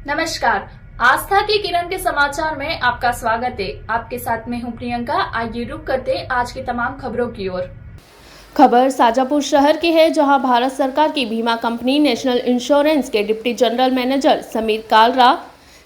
नमस्कार। आस्था की किरण के समाचार में आपका स्वागत है। आपके साथ में हूं प्रियंका। आइए रुक करते आज की तमाम खबरों की ओर। खबर शाजापुर शहर की है, जहां भारत सरकार की बीमा कंपनी नेशनल इंश्योरेंस के deputy general manager Samir Kalra,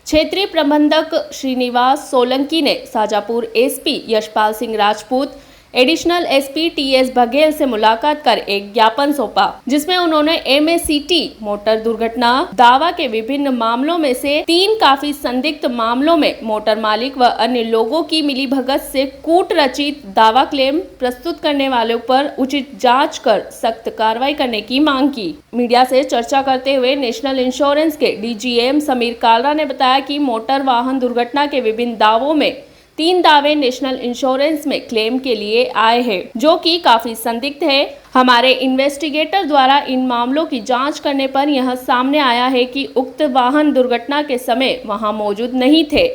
क्षेत्रीय प्रबंधक श्रीनिवास सोलंकी ने Shajapur SP Yashpal Singh Rajput, additional SP TS Baghel से मुलाकात कर एक ज्ञापन सौंपा, जिसमें उन्होंने एमएसीटी मोटर दुर्घटना दावा के विभिन्न मामलों में से 3 काफी संदिग्ध मामलों में मोटर मालिक व अन्य लोगों की मिलीभगत से कूट रचित दावा क्लेम प्रस्तुत करने वालों पर उचित जांच कर सख्त कार्रवाई करने की मांग की। मीडिया से चर्चा करते हुए नेशनल इंश्योरेंस के डीजीएम समीर कालरा ने बताया कि मोटर वाहन दुर्घटना के विभिन्न दावों में 3 दावे नेशनल इंश्योरेंस में क्लेम के लिए आए हैं, जो कि काफी संदिग्ध है। हमारे इन्वेस्टिगेटर द्वारा इन मामलों की जांच करने पर यह सामने आया है कि उक्त वाहन दुर्घटना के समय वहां मौजूद नहीं थे,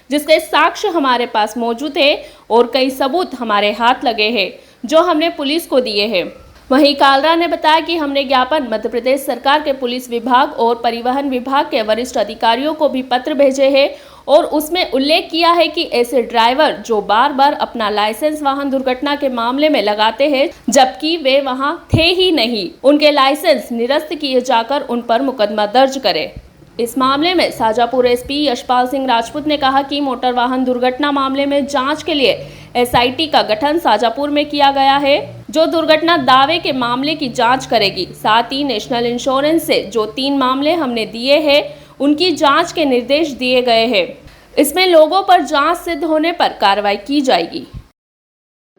जिसके साक्ष्य हमारे पास मौजूद है और कई सबूत हमारे हाथ लगे हैं, जो हमने पुलिस को दिए हैं। वहीं कालरा ने बताया कि हमने ज्ञापन मध्य प्रदेश सरकार के पुलिस विभाग और परिवहन विभाग के वरिष्ठ अधिकारियों को भी पत्र भेजे हैं और उसमें उल्लेख किया है कि ऐसे ड्राइवर जो बार बार अपना लाइसेंस वाहन दुर्घटना के मामले में लगाते हैं, जबकि वे वहां थे ही नहीं, उनके लाइसेंस निरस्त किए जाकर उन पर मुकदमा दर्ज करें। इस मामले में शाजापुर एसपी यशपाल सिंह राजपूत ने कहा कि मोटर वाहन दुर्घटना मामले में जांच के लिए एसआईटी का गठन शाजापुर में किया गया है, जो दुर्घटना दावे के मामले की जांच करेगी। साथ ही नेशनल इंश्योरेंस से जो 3 मामले हमने दिए हैं, उनकी जांच के निर्देश दिए गए हैं। इसमें लोगों पर जांच सिद्ध होने पर कार्रवाई की जाएगी।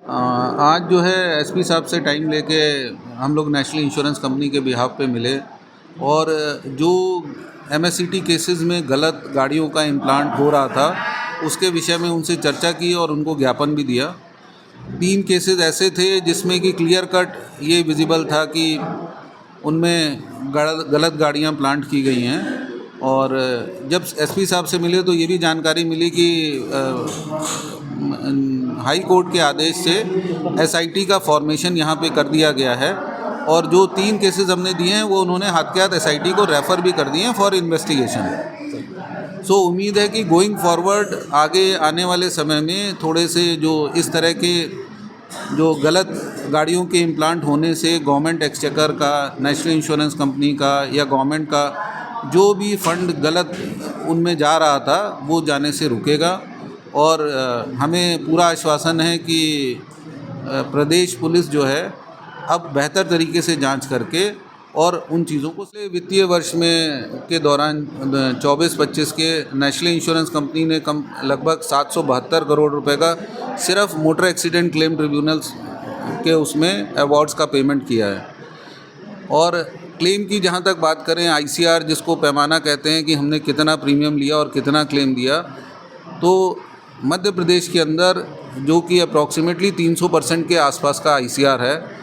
आज जो है एसपी साहब से टाइम लेके हम लोग नेशनल इंश्योरेंस कंपनी के बिहाफ पे मिले और जो एमएससीटी केसेस में गलत गाड़ियों का इम्प्लांट हो रहा था उसके विषय में उनसे चर्चा की और उनको ज्ञापन भी दिया। 3 केसेस ऐसे थे जिसमें कि क्लियर कट ये विजिबल था कि उनमें गलत गाड़ियां प्लांट की गई हैं। और जब एसपी साहब से मिले तो ये भी जानकारी मिली कि हाई कोर्ट के आदेश से एसआईटी का फॉर्मेशन यहाँ पे कर दिया गया है और जो 3 केसेस हमने दिए हैं वो उन्होंने हाथ के हाथ एसआईटी को रेफ़र भी कर दिए हैं फॉर इन्वेस्टिगेशन। सो उम्मीद है कि गोइंग फॉरवर्ड आगे आने वाले समय में थोड़े से जो इस तरह के जो गलत गाड़ियों के इम्प्लांट होने से गवर्नमेंट एक्सचेकर का, नेशनल इंश्योरेंस कंपनी का या गवर्नमेंट का जो भी फंड गलत उनमें जा रहा था वो जाने से रुकेगा। और हमें पूरा आश्वासन है कि प्रदेश पुलिस जो है अब बेहतर तरीके से जांच करके और उन चीज़ों को वित्तीय वर्ष में के दौरान 24-25 के नेशनल इंश्योरेंस कंपनी ने लगभग 772 करोड़ रुपए का सिर्फ मोटर एक्सीडेंट क्लेम ट्रिब्यूनल्स के उसमें अवार्ड्स का पेमेंट किया है। और क्लेम की जहाँ तक बात करें, आईसीआर जिसको पैमाना कहते हैं कि हमने कितना प्रीमियम लिया और कितना क्लेम दिया, तो मध्य प्रदेश के अंदर जो कि अप्रॉक्सीमेटली 300% के आसपास का आईसीआर है,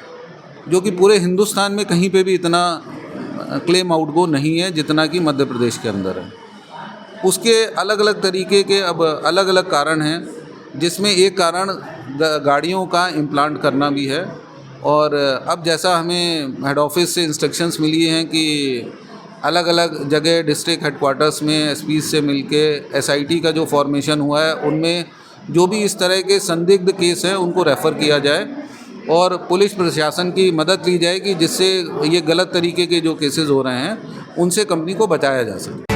जो कि पूरे हिंदुस्तान में कहीं पे भी इतना क्लेम आउटगो नहीं है जितना कि मध्य प्रदेश के अंदर है। उसके अलग अलग तरीके के अब अलग अलग कारण हैं, जिसमें एक कारण गाड़ियों का इम्प्लांट करना भी है। और अब जैसा हमें हेड ऑफिस से इंस्ट्रक्शंस मिली हैं कि अलग अलग जगह डिस्ट्रिक्ट हेडक्वार्टर्स में एसपी से मिलके एसआईटी का जो फॉर्मेशन हुआ है उनमें जो भी इस तरह के संदिग्ध केस हैं उनको रेफ़र किया जाए और पुलिस प्रशासन की मदद ली जाए कि जिससे ये गलत तरीके के जो केसेस हो रहे हैं उनसे कंपनी को बचाया जा सके।